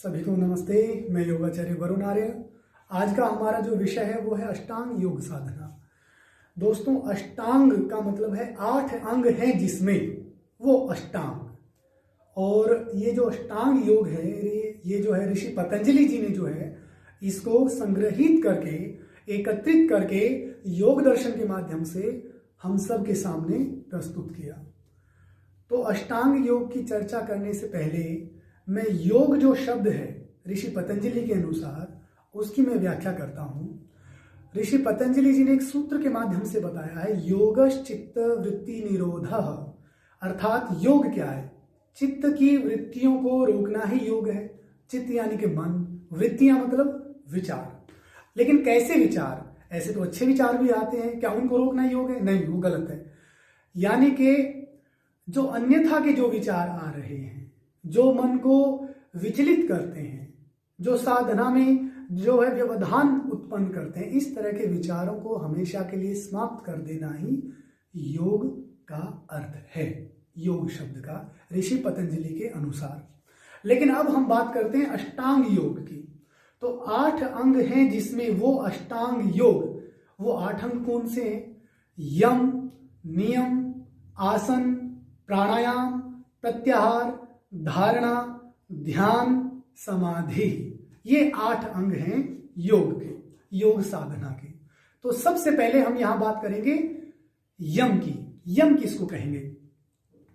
सभी को नमस्ते। मैं योगाचार्य वरुण आर्य। आज का हमारा जो विषय है वो है अष्टांग योग साधना। दोस्तों, अष्टांग का मतलब है 8 अंग हैं जिसमें वो अष्टांग। और ये जो अष्टांग योग है ये जो है ऋषि पतंजलि जी ने जो है इसको संग्रहित करके एकत्रित करके योग दर्शन के माध्यम से हम सब के सामने प्रस्तुत किया। तो अष्टांग योग की चर्चा करने से पहले मैं योग जो शब्द है ऋषि पतंजलि के अनुसार उसकी मैं व्याख्या करता हूं। ऋषि पतंजलि जी ने एक सूत्र के माध्यम से बताया है, योगश्चित्त वृत्ति निरोधः। अर्थात योग क्या है? चित्त की वृत्तियों को रोकना ही योग है। चित्त यानी कि मन, वृत्तियां मतलब विचार। लेकिन कैसे विचार? ऐसे तो अच्छे विचार भी आते हैं, क्या उनको रोकना योग है? नहीं, वो गलत है। यानी कि जो अन्यथा के जो विचार आ रहे हैं, जो मन को विचलित करते हैं, जो साधना में जो है व्यवधान उत्पन्न करते हैं, इस तरह के विचारों को हमेशा के लिए समाप्त कर देना ही योग का अर्थ है, योग शब्द का ऋषि पतंजलि के अनुसार। लेकिन अब हम बात करते हैं अष्टांग योग की। तो 8 अंग हैं जिसमें वो अष्टांग योग, वो 8 अंग कौन से हैं? यम, नियम, आसन, प्राणायाम, प्रत्याहार, धारणा, ध्यान, समाधि। ये 8 अंग हैं योग के, योग साधना के। तो सबसे पहले हम यहां बात करेंगे यम की। यम किसको कहेंगे?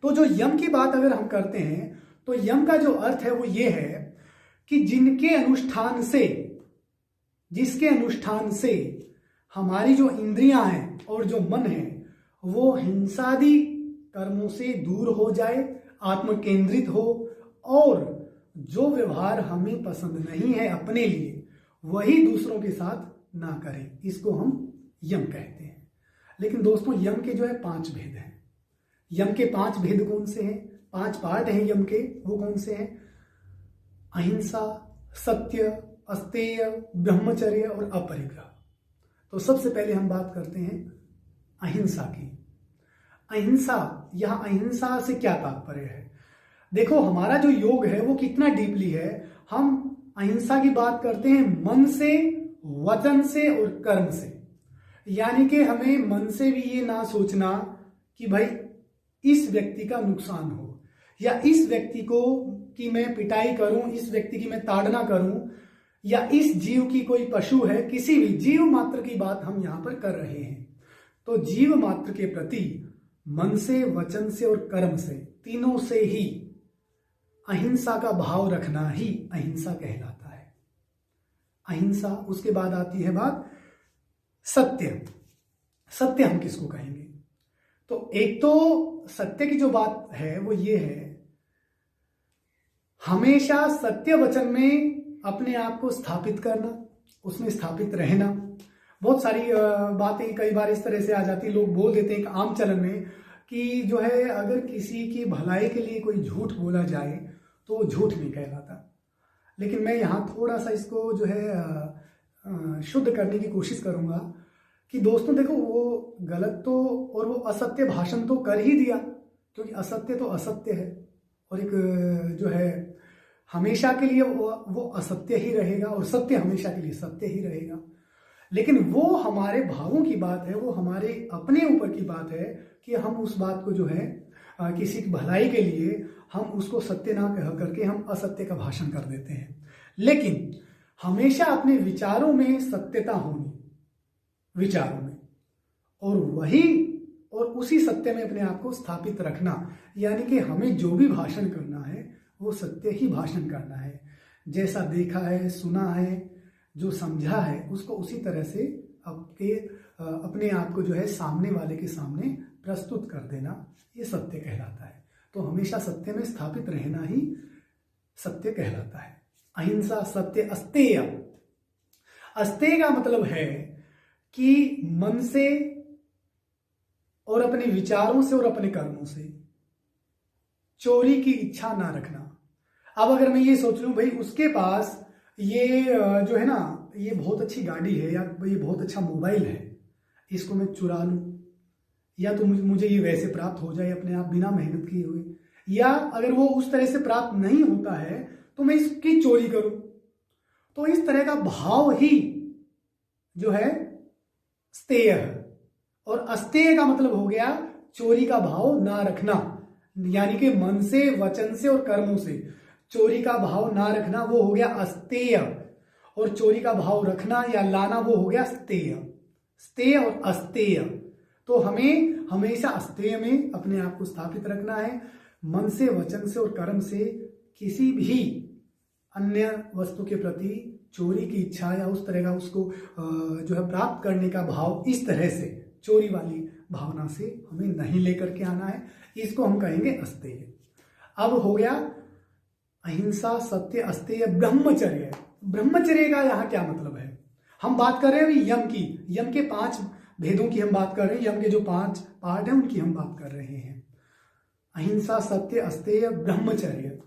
तो जो यम की बात अगर हम करते हैं तो यम का जो अर्थ है वो ये है कि जिसके अनुष्ठान से हमारी जो इंद्रियां हैं और जो मन है वो हिंसादि कर्मों से दूर हो जाए, आत्म केंद्रित हो, और जो व्यवहार हमें पसंद नहीं है अपने लिए वही दूसरों के साथ ना करें, इसको हम यम कहते हैं। लेकिन दोस्तों, यम के जो है 5 भेद हैं। यम के 5 भेद कौन से हैं? 5 पार्ट हैं यम के, वो कौन से हैं? अहिंसा, सत्य, अस्तेय, ब्रह्मचर्य और अपरिग्रह। तो सबसे पहले हम बात करते हैं अहिंसा की। अहिंसा, यहां अहिंसा से क्या तात्पर्य है? देखो, हमारा जो योग है वो कितना डीपली है। हम अहिंसा की बात करते हैं मन से, वचन से और कर्म से। यानी कि हमें मन से भी ये ना सोचना कि भाई इस व्यक्ति का नुकसान हो, या इस व्यक्ति को कि मैं पिटाई करूं, इस व्यक्ति की मैं ताड़ना करूं, या इस जीव की कोई पशु है, किसी भी जीव मात्र की बात हम यहां पर कर रहे हैं। तो जीव मात्र के प्रति मन से, वचन से और कर्म से, तीनों से ही अहिंसा का भाव रखना ही अहिंसा कहलाता है। अहिंसा। उसके बाद आती है बात सत्य। सत्य हम किसको कहेंगे? तो एक तो सत्य की जो बात है वो ये है, हमेशा सत्य वचन में अपने आप को स्थापित करना, उसमें स्थापित रहना। बहुत सारी बातें कई बार इस तरह से आ जाती, लोग बोल देते हैं एक आम चलन में कि जो है अगर किसी की भलाई के लिए कोई झूठ बोला जाए तो वो झूठ नहीं कहलाता। लेकिन मैं यहाँ थोड़ा सा इसको जो है शुद्ध करने की कोशिश करूँगा कि दोस्तों देखो, वो गलत तो और वो असत्य भाषण तो कर ही दिया, क्योंकि असत्य तो असत्य है, और एक जो है हमेशा के लिए वो असत्य ही रहेगा और सत्य हमेशा के लिए सत्य ही रहेगा। लेकिन वो हमारे भावों की बात है, वो हमारे अपने ऊपर की बात है कि हम उस बात को जो है किसी की भलाई के लिए हम उसको सत्य ना कह करके हम असत्य का भाषण कर देते हैं। लेकिन हमेशा अपने विचारों में सत्यता होनी, विचारों में, और उसी सत्य में अपने आप को स्थापित रखना। यानी कि हमें जो भी भाषण करना है वो सत्य ही भाषण करना है। जैसा देखा है, सुना है, जो समझा है, उसको उसी तरह से अपने आप को जो है सामने वाले के सामने प्रस्तुत कर देना, ये सत्य कहलाता है। तो हमेशा सत्य में स्थापित रहना ही सत्य कहलाता है। अहिंसा, सत्य, अस्तेय। अस्तेय का मतलब है कि मन से और अपने विचारों से और अपने कर्मों से चोरी की इच्छा ना रखना। अब अगर मैं ये सोच लूं भाई उसके पास ये जो है ना, ये बहुत अच्छी गाड़ी है, या ये बहुत अच्छा मोबाइल है, इसको मैं चुरा लूं, या तो मुझे ये वैसे प्राप्त हो जाए अपने आप बिना मेहनत किए हुए, या अगर वो उस तरह से प्राप्त नहीं होता है तो मैं इसकी चोरी करूं। तो इस तरह का भाव ही जो है स्तेय है। और अस्तेय का मतलब हो गया चोरी का भाव ना रखना, यानी कि मन से, वचन से और कर्मों से चोरी का भाव ना रखना, वो हो गया अस्तेय। और चोरी का भाव रखना या लाना वो हो गया स्तेय। स्तेय और अस्तेय। तो हमें हमेशा अस्तेय में अपने आप को स्थापित रखना है। मन से, वचन से और कर्म से किसी भी अन्य वस्तु के प्रति चोरी की इच्छा या उस तरह का उसको जो है प्राप्त करने का भाव, इस तरह से चोरी वाली भावना से हमें नहीं लेकर के आना है। इसको हम कहेंगे अस्तेय। अब हो गया अहिंसा, सत्य, अस्तेय, ब्रह्मचर्य। ब्रह्मचर्य का यहाँ क्या मतलब है? हम बात कर रहे हैं यम की, यम के 5 भेदों की हम बात कर रहे हैं, यम के जो 5 पार्ट हैं उनकी हम बात कर रहे हैं। अहिंसा, सत्य, अस्तेय, ब्रह्मचर्य।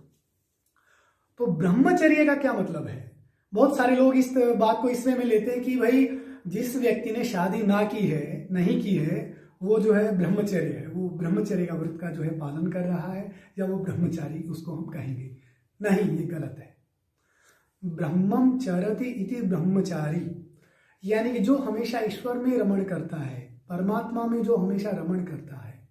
तो ब्रह्मचर्य का क्या मतलब है? बहुत सारे लोग इस बात को इसमें में लेते हैं कि भाई जिस व्यक्ति ने शादी ना की है, नहीं की है, वो जो है ब्रह्मचर्य है, वो ब्रह्मचर्य का व्रत का जो है पालन कर रहा है, या वो ब्रह्मचारी उसको हम कहेंगे। नहीं, ये गलत है। ब्रह्मम चरति इति ब्रह्मचारी, यानी कि जो हमेशा ईश्वर में रमण करता है, परमात्मा में जो हमेशा रमण करता है,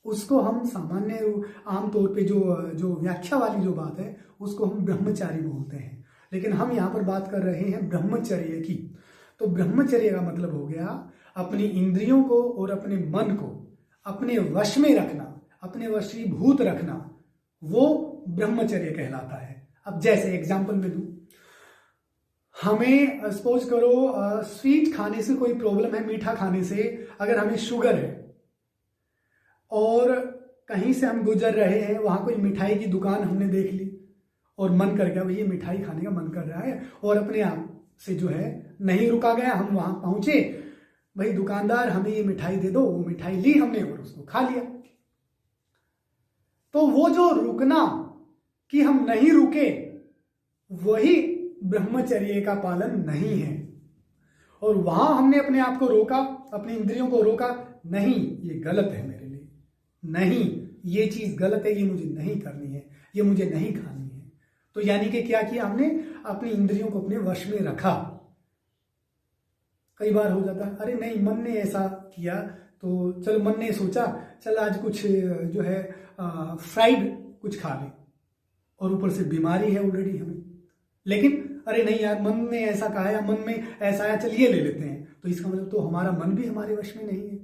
उसको हम सामान्य आमतौर पे जो व्याख्या वाली जो बात है उसको हम ब्रह्मचारी बोलते हैं। लेकिन हम यहाँ पर बात कर रहे हैं ब्रह्मचर्य की। तो ब्रह्मचर्य का मतलब हो गया अपनी इंद्रियों को और अपने मन को अपने वश में रखना, अपने वशीभूत रखना, वो ब्रह्मचर्य कहलाता है। अब जैसे एग्जाम्पल में दूं, हमें सपोज करो स्वीट खाने से कोई प्रॉब्लम है, मीठा खाने से अगर हमें शुगर है और कहीं से हम गुजर रहे हैं, वहां कोई मिठाई की दुकान हमने देख ली और मन कर गया भाई ये मिठाई खाने का मन कर रहा है, और अपने आप से जो है नहीं रुका गया, हम वहां पहुंचे, भाई दुकानदार हमें ये मिठाई दे दो, वो मिठाई ली हमने और उसको खा लिया। तो वो जो रुकना कि हम नहीं रुके, वही ब्रह्मचर्य का पालन नहीं है। और वहां हमने अपने आप को रोका, अपनी इंद्रियों को रोका, नहीं ये गलत है मेरे लिए, नहीं ये चीज गलत है, ये मुझे नहीं करनी है, ये मुझे नहीं खानी है। तो यानी कि क्या किया हमने? अपनी इंद्रियों को अपने वश में रखा। कई बार हो जाता है, अरे नहीं मन ने ऐसा किया, तो चलो मन ने सोचा चल आज कुछ जो है फ्राइड कुछ खा ले, और ऊपर से बीमारी है ऑलरेडी हमें, लेकिन अरे नहीं यार मन ने ऐसा कहा या मन में ऐसा आया, चल ये ले लेते हैं। तो इसका मतलब तो हमारा मन भी हमारे वश में नहीं है।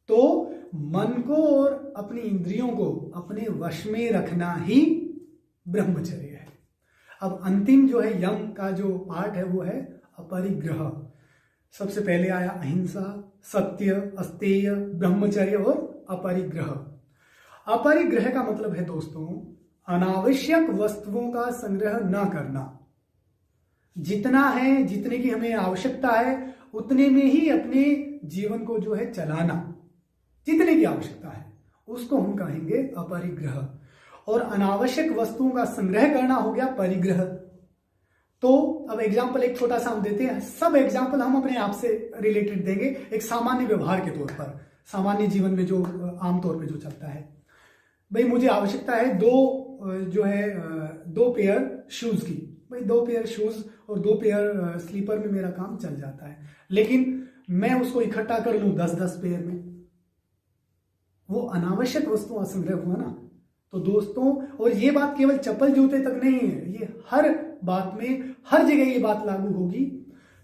तो मन को और अपनी इंद्रियों को अपने वश में रखना ही ब्रह्मचर्य है। अब अंतिम जो है यम का जो पार्ट है वो है अपरिग्रह। सबसे पहले आया अहिंसा, सत्य, अस्तेय, ब्रह्मचर्य और अपरिग्रह। अपरिग्रह का मतलब है दोस्तों अनावश्यक वस्तुओं का संग्रह न करना। जितना है, जितने की हमें आवश्यकता है उतने में ही अपने जीवन को जो है चलाना, जितने की आवश्यकता है उसको हम कहेंगे अपरिग्रह। और अनावश्यक वस्तुओं का संग्रह करना हो गया परिग्रह। तो अब एग्जाम्पल एक छोटा सा हम देते हैं, सब एग्जाम्पल हम अपने आप से रिलेटेड देंगे, एक सामान्य व्यवहार के तौर पर, सामान्य जीवन में जो आमतौर पे जो चलता है। भाई मुझे आवश्यकता है दो पेयर शूज की, भाई 2 पेयर शूज और 2 पेयर स्लीपर में मेरा काम चल जाता है, लेकिन मैं उसको इकट्ठा कर लूं 10-10 पेयर में, वो अनावश्यक वस्तुओं का संग्रह हुआ ना। तो दोस्तों, और ये बात केवल चप्पल जूते तक नहीं है, ये हर बात में, हर जगह ये बात लागू होगी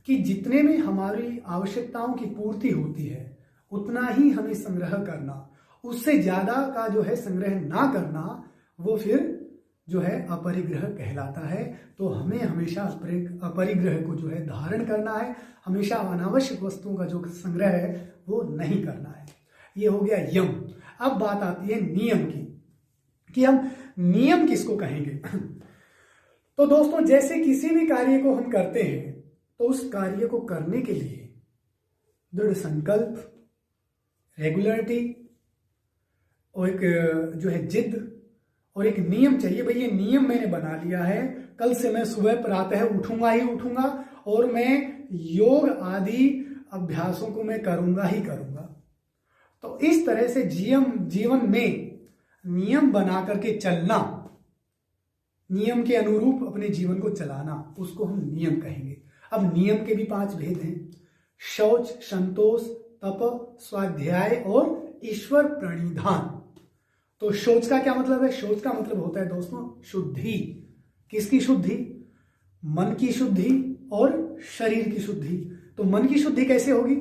कि जितने में हमारी आवश्यकताओं की पूर्ति होती है उतना ही हमें संग्रह करना, उससे ज्यादा का जो है संग्रह ना करना, वो फिर जो है अपरिग्रह कहलाता है। तो हमें हमेशा अपरिग्रह को जो है धारण करना है, हमेशा अनावश्यक वस्तुओं का जो संग्रह है वो नहीं करना है। ये हो गया यम। अब बात आती है नियम की, कि हम नियम किसको कहेंगे। तो दोस्तों, जैसे किसी भी कार्य को हम करते हैं तो उस कार्य को करने के लिए दृढ़ संकल्प, रेगुलरिटी और एक जो है जिद और एक नियम चाहिए। भाई ये नियम मैंने बना लिया है, कल से मैं सुबह प्रातः उठूंगा ही उठूंगा और मैं योग आदि अभ्यासों को मैं करूंगा ही करूंगा। तो इस तरह से जीवन में नियम बना करके चलना, नियम के अनुरूप अपने जीवन को चलाना, उसको हम नियम कहेंगे। अब नियम के भी 5 भेद हैं: शौच, संतोष, तप, स्वाध्याय और ईश्वर प्रणिधान। तो शौच का क्या मतलब है? शौच का मतलब होता है दोस्तों शुद्धि। किसकी शुद्धि? मन की शुद्धि और शरीर की शुद्धि। तो मन की शुद्धि कैसे होगी?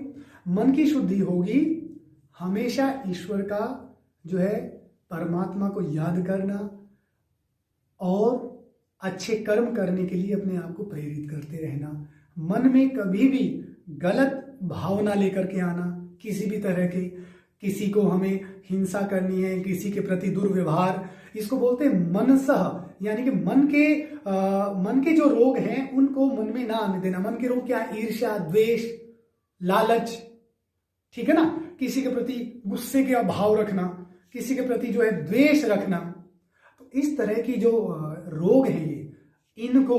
मन की शुद्धि होगी हमेशा ईश्वर का जो है परमात्मा को याद करना और अच्छे कर्म करने के लिए अपने आप को प्रेरित करते रहना। मन में कभी भी गलत भावना लेकर के आना, किसी भी तरह के, किसी को हमें हिंसा करनी है, किसी के प्रति दुर्व्यवहार, इसको बोलते हैं मनसह, यानी कि मन के जो रोग हैं उनको मन में ना आने देना। मन के रोग क्या है? ईर्ष्या, द्वेष, लालच, ठीक है ना, किसी के प्रति गुस्से के भाव रखना, किसी के प्रति जो है द्वेष रखना। तो इस तरह की जो रोग हैं ये, इनको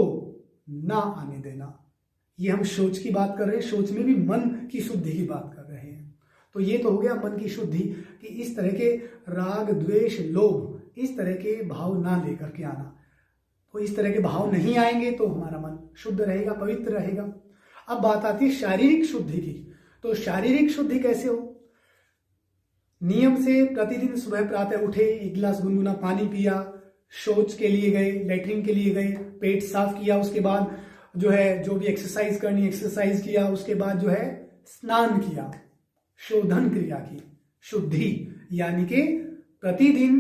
ना आने देना। ये हम सोच की बात कर रहे हैं, सोच में भी मन की शुद्धि की बात कर रहे हैं। तो ये तो हो गया मन की शुद्धि कि इस तरह के राग, द्वेष, लोभ, इस तरह के भाव ना लेकर के आना। तो इस तरह के भाव नहीं आएंगे तो हमारा मन शुद्ध रहेगा, पवित्र रहेगा। अब बात आती है शारीरिक शुद्धि की। तो शारीरिक शुद्धि कैसे हो? नियम से प्रतिदिन सुबह प्रातः उठे, 1 गिलास गुनगुना पानी पिया, शौच के लिए गए, लेटरिन के लिए गए, पेट साफ किया, उसके बाद जो है जो भी एक्सरसाइज करनी एक्सरसाइज किया, उसके बाद जो है स्नान किया, शोधन क्रिया की, शुद्धि, यानी कि प्रतिदिन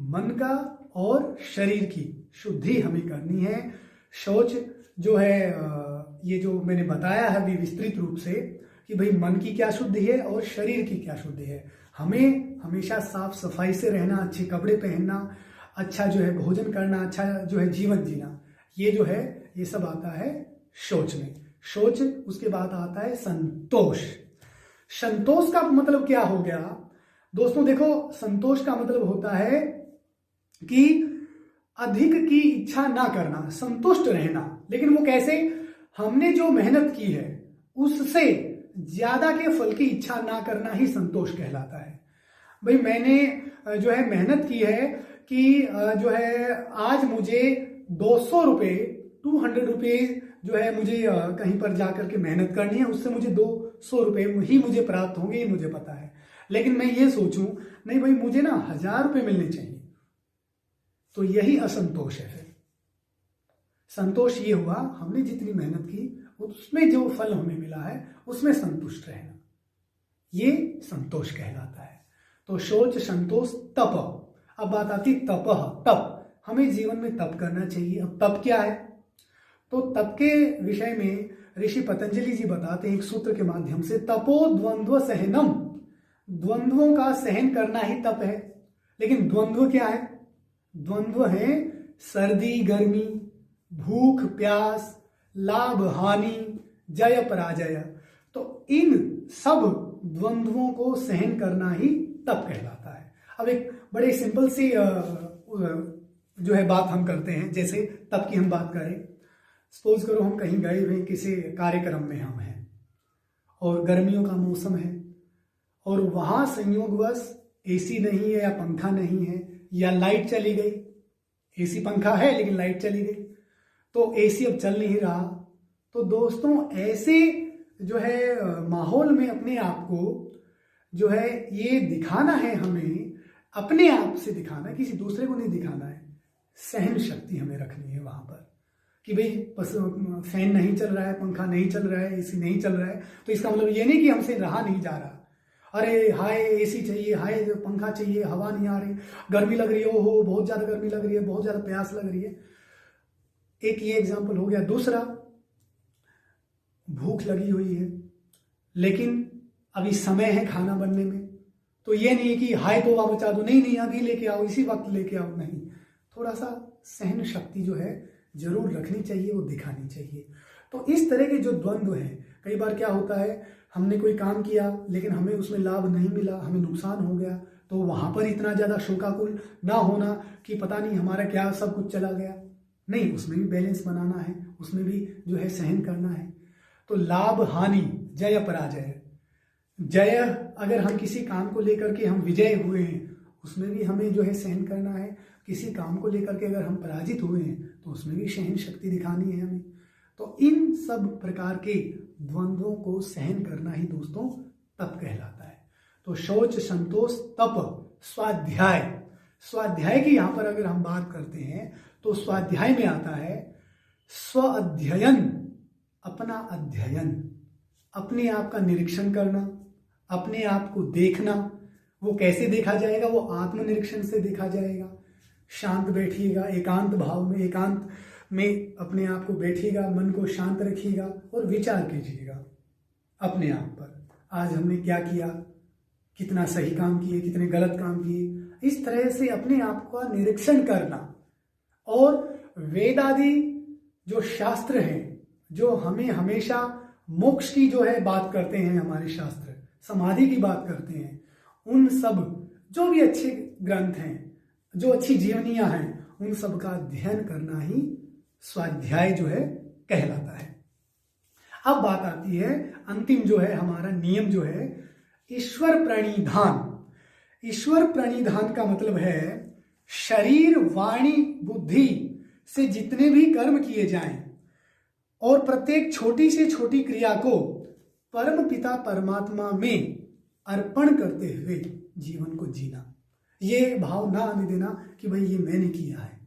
मन का और शरीर की शुद्धि हमें करनी है। शौच जो है ये जो मैंने बताया है अभी विस्तृत रूप से कि भाई मन की क्या शुद्धि है और शरीर की क्या शुद्धि है। हमें हमेशा साफ सफाई से रहना, अच्छे कपड़े पहनना, अच्छा जो है भोजन करना, अच्छा जो है जीवन जीना, ये जो है ये सब आता है शौच में। शौच, उसके बाद आता है संतोष। संतोष का मतलब क्या हो गया दोस्तों? देखो, संतोष का मतलब होता है कि अधिक की इच्छा ना करना, संतुष्ट रहना। लेकिन वो कैसे? हमने जो मेहनत की है उससे ज्यादा के फल की इच्छा ना करना ही संतोष कहलाता है। भाई मैंने जो है मेहनत की है कि जो है आज मुझे 200 रुपये, 200 रुपये जो है मुझे कहीं पर जाकर के मेहनत करनी है, उससे मुझे 200 रुपये ही मुझे प्राप्त होंगे, ये मुझे पता है। लेकिन मैं ये सोचूं नहीं भाई मुझे ना 1000 रुपये मिलने चाहिए, तो यही असंतोष है। फिर संतोष ये हुआ हमने जितनी मेहनत की उसमें जो फल हमें मिला है उसमें संतुष्ट रहना, ये संतोष कहलाता है। तो शौच, संतोष, तप। अब बात आती तपह, तप। हमें जीवन में तप करना चाहिए। अब तप क्या है? तो तप के विषय में ऋषि पतंजलि जी बताते हैं एक सूत्र के माध्यम से, तपो द्वंद्व सहनम। द्वंद्वों का सहन करना ही तप है। लेकिन द्वंद्व क्या है? द्वंद्व है सर्दी गर्मी, भूख प्यास, लाभ हानि, जय पराजय। तो इन सब द्वंद्वों को सहन करना ही तप कहलाता है। अब एक बड़े सिंपल सी जो है बात हम करते हैं, जैसे तप की हम बात करें। सपोज करो हम कहीं गए हुए किसी कार्यक्रम में हम हैं और गर्मियों का मौसम है और वहां संयोगवश एसी नहीं है या पंखा नहीं है या लाइट चली गई। एसी पंखा है लेकिन लाइट चली गई, तो एसी अब चल नहीं रहा। तो दोस्तों ऐसे जो है माहौल में अपने आप को जो है ये दिखाना है, हमें अपने आप से दिखाना है, किसी दूसरे को नहीं दिखाना है। सहन शक्ति हमें रखनी है वहां पर कि भाई फैन नहीं चल रहा है, पंखा नहीं चल रहा है, एसी नहीं चल रहा है, तो इसका मतलब ये नहीं कि हमसे रहा नहीं जा रहा। अरे हाय एसी चाहिए, हाय पंखा चाहिए, हवा नहीं आ रही, गर्मी लग रही है, ओहो बहुत ज्यादा गर्मी लग रही है, बहुत ज्यादा प्यास लग रही है। एक ये एग्जाम्पल हो गया। दूसरा, भूख लगी हुई है लेकिन अभी समय है खाना बनने में, तो ये नहीं कि हाय तोबा मचा दो, नहीं नहीं अभी लेके आओ, इसी वक्त लेके आओ, नहीं। थोड़ा सा सहन शक्ति जो है जरूर रखनी चाहिए, वो दिखानी चाहिए। तो इस तरह के जो द्वंद्व हैं, कई बार क्या होता है हमने कोई काम किया लेकिन हमें उसमें लाभ नहीं मिला, हमें नुकसान हो गया, तो वहां पर इतना ज्यादा शोकाकुल ना होना कि पता नहीं हमारा क्या सब कुछ चला गया। नहीं, उसमें भी बैलेंस बनाना है, उसमें भी जो है सहन करना है। तो लाभ हानि, जय पराजय। जय, अगर हम किसी काम को लेकर के हम विजय हुए हैं उसमें भी हमें जो है सहन करना है। किसी काम को लेकर के अगर हम पराजित हुए हैं तो उसमें भी सहन शक्ति दिखानी है हमें। तो इन सब प्रकार के द्वंद्वों को सहन करना ही दोस्तों तप कहलाता है। तो शौच, संतोष, तप, स्वाध्याय। स्वाध्याय की यहाँ पर अगर हम बात करते हैं तो स्वाध्याय में आता है स्व अध्ययन, अपना अध्ययन, अपने आप का निरीक्षण करना, अपने आप को देखना। वो कैसे देखा जाएगा? वो आत्मनिरीक्षण से देखा जाएगा। शांत बैठिएगा, एकांत भाव में, एकांत में अपने आप को बैठिएगा, मन को शांत रखिएगा और विचार कीजिएगा अपने आप पर। आज हमने क्या किया, कितना सही काम किए, कितने गलत काम किए। इस तरह से अपने आप का निरीक्षण करना। और वेद आदि जो शास्त्र हैं, जो हमें हमेशा मोक्ष की जो है बात करते हैं, हमारे शास्त्र समाधि की बात करते हैं, उन सब जो भी अच्छे ग्रंथ हैं, जो अच्छी जीवनियां हैं, उन सब का अध्ययन करना ही स्वाध्याय जो है कहलाता है। अब बात आती है अंतिम जो है हमारा नियम जो है ईश्वर प्रणिधान। ईश्वर प्रणिधान का मतलब है शरीर, वाणी, बुद्धि से जितने भी कर्म किए जाएं और प्रत्येक छोटी से छोटी क्रिया को परम पिता परमात्मा में अर्पण करते हुए जीवन को जीना। ये भाव ना आने देना कि भाई ये मैंने किया है।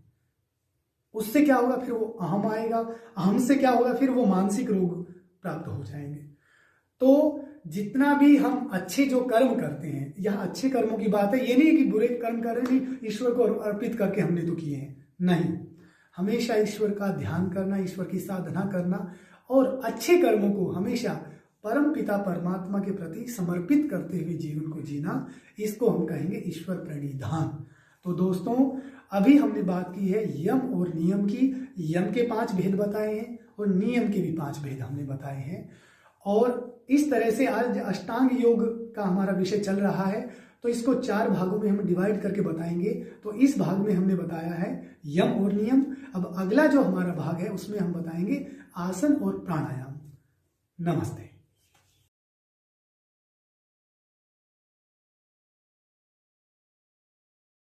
उससे क्या होगा? फिर वो अहम आएगा। अहम से क्या होगा? फिर वो मानसिक रोग प्राप्त हो जाएंगे। तो जितना भी हम अच्छे जो कर्म करते हैं, यह अच्छे कर्मों की बात है। ये नहीं कि बुरे कर्म कर रहे हैं, ईश्वर को अर्पित करके हमने तो किए हैं, नहीं। हमेशा ईश्वर का ध्यान करना, ईश्वर की साधना करना और अच्छे कर्मों को हमेशा परम पिता परमात्मा के प्रति समर्पित करते हुए जीवन को जीना, इसको हम कहेंगे ईश्वर प्रणिधान। तो दोस्तों, अभी हमने बात की है यम और नियम की। यम के 5 भेद बताए हैं और नियम के भी 5 भेद हमने बताए हैं। और इस तरह से आज अष्टांग योग का हमारा विषय चल रहा है, तो इसको 4 भागों में हम डिवाइड करके बताएंगे। तो इस भाग में हमने बताया है यम और नियम। अब अगला जो हमारा भाग है उसमें हम बताएंगे आसन और प्राणायाम। नमस्ते।